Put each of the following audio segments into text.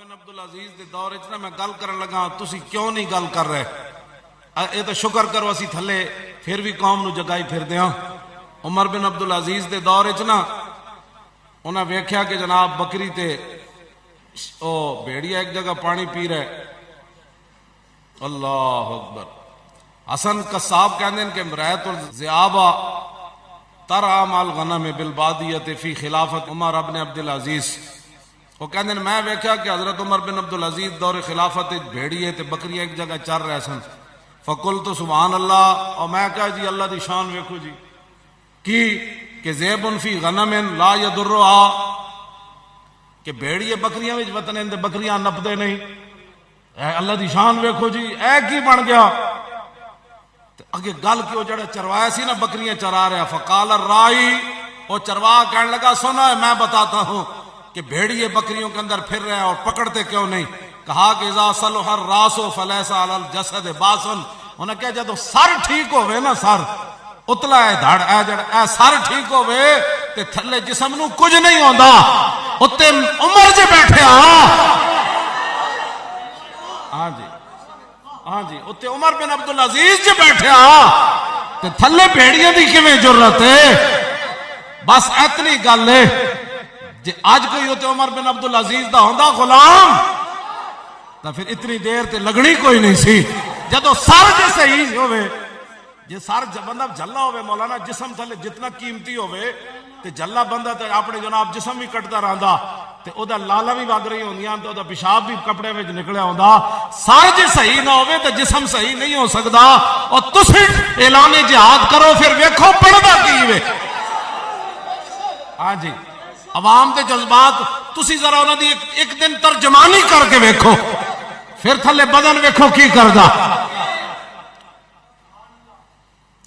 بن عبد العزیز دے دور وچ میں گل کرن لگا تسی کیوں نہیں گل کر رہے؟ اے تو شکر کرو اسی تھلے پھر بھی قوم نو جگائی پھر دیاں۔ عمر بن عبد العزیز دے دور وچ نا انہاں ویکھیا کہ جناب بکری تے او بھیڑیا ایک جگہ پانی پی رہے۔ اللہ اکبر۔ حسن قصاب کہندے کہ رأیت الذئاب ترعی مع الغنم بالبادیۃ فی خلافت عمر بن عبد العزیز۔ وہ کہندے میں ویکھیا کہ حضرت عمر بن عبد العزیز دور خلافت بھیڑیے تے بکریاں ایک جگہ چر رہے سن۔ فقلت سبحان اللہ، اور میں کہا جی اللہ دی شان ویکھو جی کی کہ ذئب فی غنم لا یضرها، کہ بھیڑیے بکریاں وچ وطن دے بکریاں نپدے نہیں۔ اے اللہ دی شان ویکھو جی، اے کی بن گیا؟ اگے گل کیوں جڑا چروایا سی نا بکریاں چرا رہا، فقال الرائی، وہ چروا کہنے لگا سنا ہے میں بتاتا ہوں کہ بھیڑیے بکریوں کے اندر پھر رہے ہیں اور پکڑتے کیوں نہیں؟ کہا کہ اذا صلح الراس فلیس علی الجسد باس، انہیں کہا جدو سر ٹھیک ہوئے نا، سر اتلا ہے دھڑ اے جڑ اے سر ٹھیک ہوئے تے تھلے جسم نو کچھ نہیں ہوندا۔ اتے عمر جے بیٹھے ہاں جی ہاں جی، اتے عمر بن عبد العزیز جے بیٹھے تے تھلے بھیڑیاں دی کیویں جرت ہے؟ بس اتنی گل ہے جے اج کوئی ہوتے عمر بن عبد العزیز دا ہوندا غلام تو پھر اتنی دیر تے لگنی کوئی نہیں سی۔ جدو سر جے صحیح ہوئے، جے سر بندہ جھلا ہوئے مولانا، جسم تھلے جتنا قیمتی ہوئے تے جھلا بندہ تے اپنے جناب جسم بھی کٹدا رہندا تے او دا لالا بھی وگ رہی ہوندیاں تے او دا پیشاب بھی کپڑے وچ نکلیا ہوندا۔ سر جے صحیح نہ ہوئے تے جسم صحیح نہیں ہو سکدا۔ اور تسی اعلان جہاد کرو پھر ویکھو پڑھدا کی وے۔ ہاں جی، عوام دے جذبات تسی ذرا انہاں دی ایک دن ترجمانی کر کے ویکھو، پھر تھلے بدن ویکھو کی کردا۔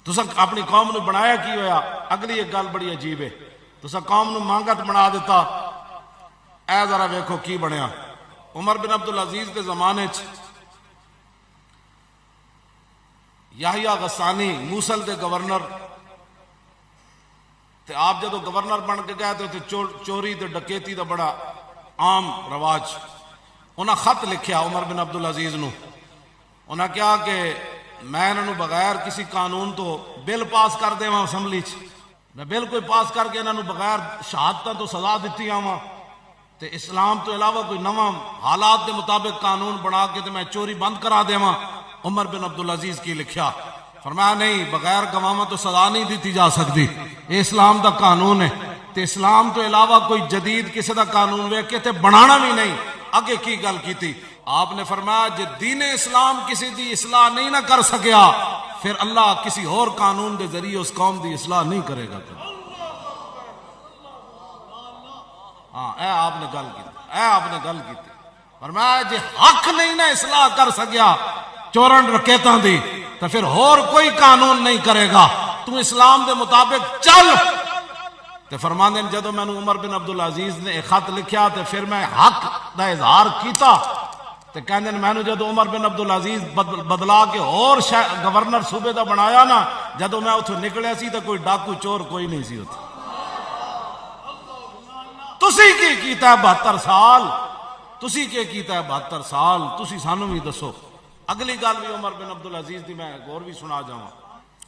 تساں اپنی قوم نو بنایا کی ہویا؟ اگلی ایک گل بڑی عجیب ہے، تساں قوم نو مانگت بنا دیتا، اے ذرا ویکھو کی بنیا۔ عمر بن عبد العزیز دے زمانے چ یحییٰ غسانی موصل دے گورنر تے آپ جدو گورنر بن کے گئے تے چوری تے ڈکیتی دا بڑا عام رواج۔ انہاں خط لکھیا عمر بن عبد العزیز نو، انہاں کہا کہ میں انہوں بغیر کسی قانون تو بل پاس کر دے وہاں اسمبلی چ، میں بل کوئی پاس کر کے انہوں بغیر شہادتاں تو سزا دیتی آواں تے اسلام تو علاوہ کوئی نواں حالات دے مطابق قانون بنا کے تے میں چوری بند کرا دیواں۔ عمر بن عبد العزیز کی لکھیا، فرمایا نہیں، بغیر گواہ تو سزا نہیں دیتی جا سکتی، یہ اسلام دا قانون ہے تے اسلام تو علاوہ کوئی جدید کسی دا قانون ویکھ کے تے بنانا بھی نہیں۔ اگے کی گل کیتی آپ نے فرمایا جے دین اسلام کسی دی اصلاح نہیں نہ کر سکیا پھر اللہ کسی اور قانون دے ذریعے اس قوم دی اصلاح نہیں کرے گا۔ ہاں اے آپ نے گل کی، فرمایا جے حق نہیں نہ اصلاح کر سکیا چورن رکیتاں دی تو پھر اور کوئی قانون نہیں کرے گا، تو اسلام دے مطابق چل۔ تے فرماندے جدو میں نے عمر بن عبد العزیز نے ایک خط لکھیا تے پھر میں حق دا اظہار کیتا تے کہندے میں نے جدو عمر بن عبد العزیز بدلا کے اور گورنر صوبے دا بنایا نا، جدو میں اتھوں نکلیا سی تے کوئی ڈاکو چور کوئی نہیں سی اتھے۔ تسی کی کیتا ہے 72 سال، تسی کی کیتا ہے 72 سال، تسی سانو بھی دسو۔ اگلی گل بھی عمر بن عبد العزیز دی میں غور بھی سنا جاواں،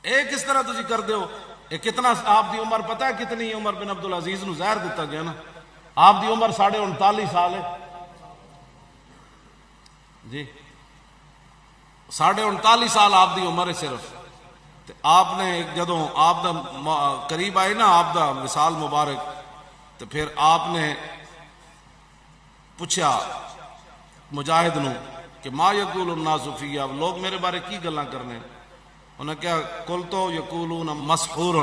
اے کس طرح تسی کر دیو؟ اے کتنا آپ دی عمر پتہ ہے کتنی؟ عمر بن عبد العزیز نو زہر دیتا گیا نا، آپ دی عمر 39.5 سال ہے جی، 39.5 سال آپ دی عمر ہے صرف۔ تے آپ نے جدوں آپ دا قریب آئے نا آپ دا وصال مبارک، تو پھر آپ نے پوچھا مجاہد نو کہ ما یقول الناس فی، اب لوگ میرے بارے کی گلاں کرنے؟ انہوں نے کہا کل تو یقولون مسحور،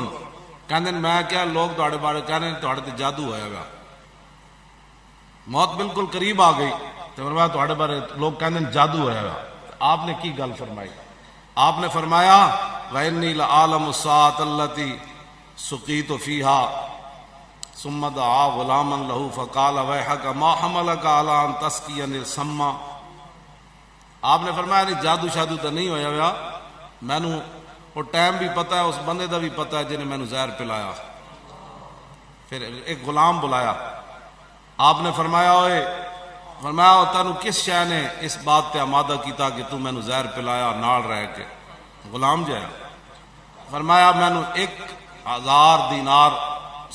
کہندے میں کیا لوگ تہاڈے بارے کہنے تہاڈے تے جادو ہویا گا، موت بالکل قریب آ گئی تو فرمایا تہاڈے بارے لوگ کہندے جادو ہویا گا۔ آپ نے کی گل فرمائی؟ آپ نے فرمایا وَإِنِّي لَأَعْلَمُ السَّاعَةَ الَّتِي سُقِيتُ فِيهَا ثم دعا غلاما له فقال ويحك ما حملك على ان تسقيني السما۔ آپ نے فرمایا نہیں جادو شادو تو نہیں ہویا ہوا، میں نو وہ ٹائم بھی پتہ ہے، اس بندے دا بھی پتہ ہے جنہیں میں نو زہر پلایا۔ پھر ایک غلام بلایا، آپ نے فرمایا اوئے فرمایا تینوں کس شے نے اس بات تے آمادہ کیتا کہ تو مینوں زہر پلایا نال رہ کے؟ غلام جایا فرمایا مینوں 1000 دینار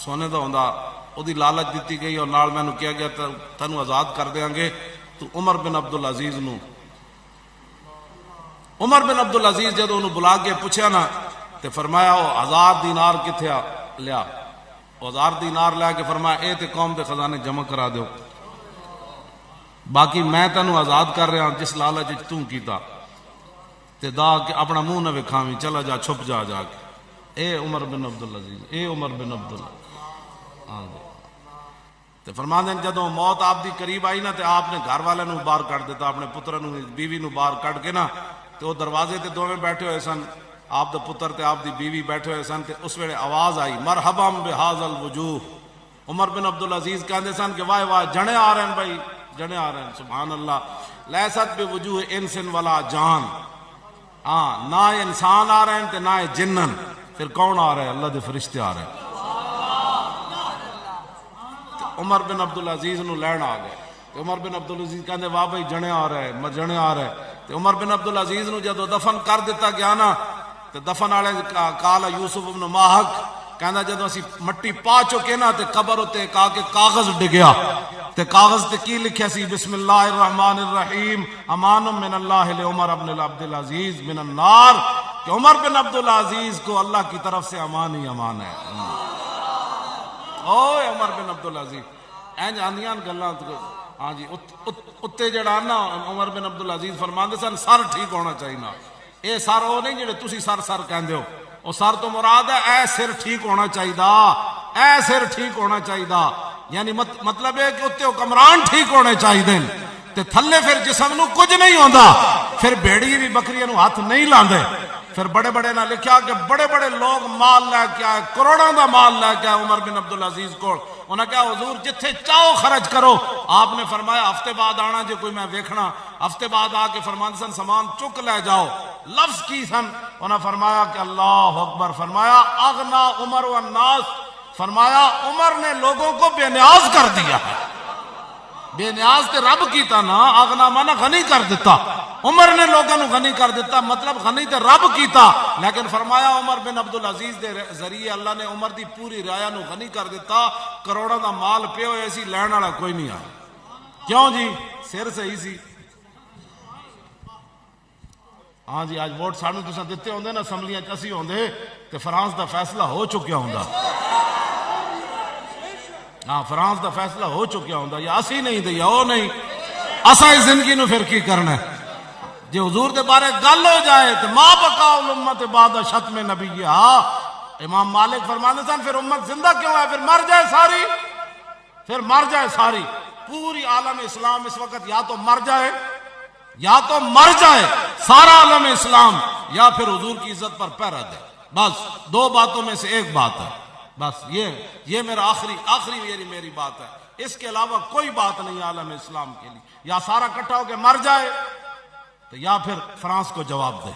سونے دا ہوندا او دی لالچ دیتی گئی اور نال مینوں کہا گیا تینوں آزاد کر دیاں گے تو عمر بن عبدالعزیز نو عمر بن عبدالعزیز جدو انہوں بلا کے پوچھا نا تے فرمایا وہ 1000 دینار کتھے لیا؟ 1000 دینار لیا کے فرمایا اے تے قوم دے خزانے جمع کرا دیو، باقی میں تینوں آزاد کر رہا ہوں جس لالچ تو کیتا تے دا کہ اپنا منہ نہ وکھاویں، چلا جا چھپ جا جا کے۔ اے عمر بن عبدالعزیز، اے عمر بن عبداللہ تے فرما دیں جدوں موت آپ دی قریب آئی نا تے آپ نے گھر والے نو باہر کٹ دیتا، اپنے پتر نو بیوی نو باہر کٹ کے نا تے وہ دروازے تے دوویں بیٹھے ہوئے سن، آپ دا پتر تے آپ دی بیوی بیٹھے ہوئے سن تے اس ویلے آواز آئی مرحبا بہذا الوجوہ۔ عمر بن عبدالعزیز کہندے سن کہ واہ واہ جنے آ رہے ہیں بھائی، جنے آ رہے ہیں، سبحان اللہ۔ لیست بوجوہ انس ولا جان، ہاں نہ انسان آ رہے ہیں تے نہ جنن، پھر کون آ رہے ہیں؟ اللہ دے فرشتے آ رہے ہیں۔ عمر بن عبدالعزیز نو لین آ گئے، عمر بن عبدالعزیز کہندے واہ بھائی جنے آ رہے ہیں، جنے آ رہے ہیں۔ تے عمر بن عبدالعزیز نو جدو دفن کر دیتا گیا نا تے دفن والے کالا یوسف بن ماہک کہندا جدو اسی مٹی پا چکے نا تے قبر اتے کہا کہ کاغذ ڈگیا تے کاغذ تے کی لکھیا سی بسم اللہ الرحمن الرحیم امان من اللہ لعمر بن عبدالعزیز من النار، کہ عمر بن عبدالعزیز کو اللہ کی طرف سے امان ہی امان ہے۔ اوے عمر بن عبدالعزیز اینج آندیاں گلاں، ہاں جی اتے جڑا نا عمر بن عبدالعزیز فرماندے سن سر ٹھیک ہونا چاہیے نا، اے سر وہ نہیں جڑے تسی سر سر کہندے ہو، وہ سر تو مراد ہے اے سر ٹھیک ہونا چاہیے، اے سر ٹھیک ہونا چاہیے، یعنی مطلب ہے کہ اتنے حکمران ٹھیک ہونے چاہیے تے تھلے پھر جسم نو کچھ نہیں ہوندا، پھر بھیڑی بھی بکریاں نو ہاتھ نہیں لاندے۔ پھر بڑے بڑے نہ لکھیا کہ بڑے بڑے لوگ مال لے کے آئے، کروڑوں دا مال لے کے آئے عمر بن عبدالعزیز کو، انہاں کہا حضور جتھے چاہو خرچ کرو۔ آپ نے فرمایا ہفتے بعد آنا جے کوئی میں ویکھنا، ہفتے بعد آ کے فرمان سن سامان چک لے جاؤ۔ لفظ کی سن؟ انہاں فرمایا کہ اللہ اکبر، فرمایا اغنا عمر والناس، فرمایا عمر نے لوگوں کو بے نیاز کر دیا ہے۔ بے نیاز تے رب کیتا نا، اغنا مانا غنی کر دیتا، عمر نے لوگوں کو غنی کر دیتا، مطلب غنی تے رب کیتا۔ لیکن فرمایا عمر بن عبدالعزیز دے ذریعے اللہ نے عمر دی پوری رایا نو غنی کر دیتا، کروڑوں دا مال پے ہوئے سی، لین والا کوئی نہیں آیا۔ کیوں جی؟ سر صحیح سی۔ ہاں جی آج ووٹ سانو تساں دتے ہوندے نا اسمبلیاں چ اسی ہوندے تے فرانس دا فیصلہ ہو چکیا ہوندا، ہاں فرانس دا فیصلہ ہو چکیا ہوندا، یا اسی نہیں تے یا او نہیں، اساں اس زندگی نو پھر کی کرنا ہے؟ جے حضور دے بارے گل ہو جائے تو ما بقاء الامت بعد شتم نبیہا، امام مالک فرماتے سن پھر امت زندہ کیوں ہے؟ پھر مر جائے ساری، پھر مر جائے ساری۔ پوری عالم اسلام اس وقت یا تو مر جائے، یا تو مر جائے سارا عالم اسلام، یا پھر حضور کی عزت پر پہرا دے، بس دو باتوں میں سے ایک بات ہے، بس یہ میرا آخری میری بات ہے، اس کے علاوہ کوئی بات نہیں عالم اسلام کے لیے، یا سارا کٹھا ہو کے مر جائے تو یا پھر فرانس کو جواب دے۔